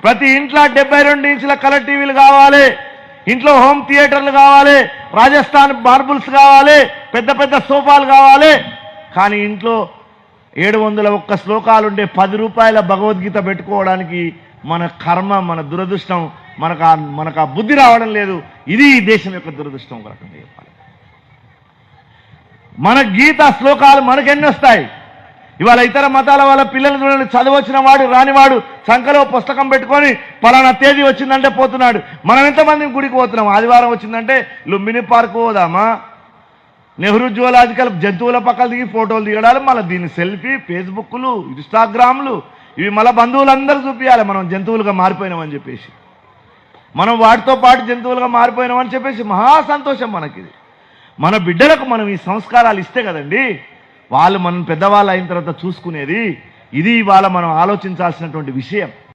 ప్రతి ఇంట్లో 72 ఇంచుల కలర్ టీవీలు కావాలి, ఇంట్లో హోమ్ థియేటర్లు కావాలి, రాజస్థాన్ మార్బుల్స్ కావాలి, పెద్ద పెద్ద సోఫాలు కావాలి. కానీ ఇంట్లో 701 శ్లోకాలుండే 10 రూపాయల భగవద్గీత పెట్టుకోవడానికి మన కర్మ, మన దురదృష్టం, మనకు ఆ బుద్ధి రావడం లేదు. ఇది ఈ దేశం యొక్క దురదృష్టం. ఒక రకంగా చెప్పాలి, మన గీత శ్లోకాలు మనకెన్ని వస్తాయి? ఇవాళ ఇతర మతాల వాళ్ళ పిల్లలు చూడండి, చదవచ్చిన వాడు రానివాడు సంఖలో పుస్తకం పెట్టుకొని పలానా తేదీ వచ్చిందంటే పోతున్నాడు. మనం ఎంతమంది గుడికి పోతున్నాం? ఆదివారం వచ్చిందంటే లుంబిని పార్క్ పోదామా, నెహ్రూ జువలాజికల్ జంతువుల పక్కన దిగి ఫోటోలు దిగడాలు, మళ్ళీ దీన్ని సెల్ఫీ, ఫేస్బుక్లు, ఇన్స్టాగ్రామ్లు, ఇవి మళ్ళీ బంధువులందరూ చూపించాలి మనం జంతువులుగా మారిపోయినామని చెప్పేసి. మనం వాటితో పాటు జంతువులుగా మారిపోయినామని చెప్పేసి మహా సంతోషం మనకి. మన బిడ్డలకు మనం ఈ సంస్కారాలు ఇస్తే కదండి వాళ్ళు మనం పెద్దవాళ్ళు అయిన తర్వాత చూసుకునేది. ఇది ఇవాళ మనం ఆలోచించాల్సినటువంటి విషయం.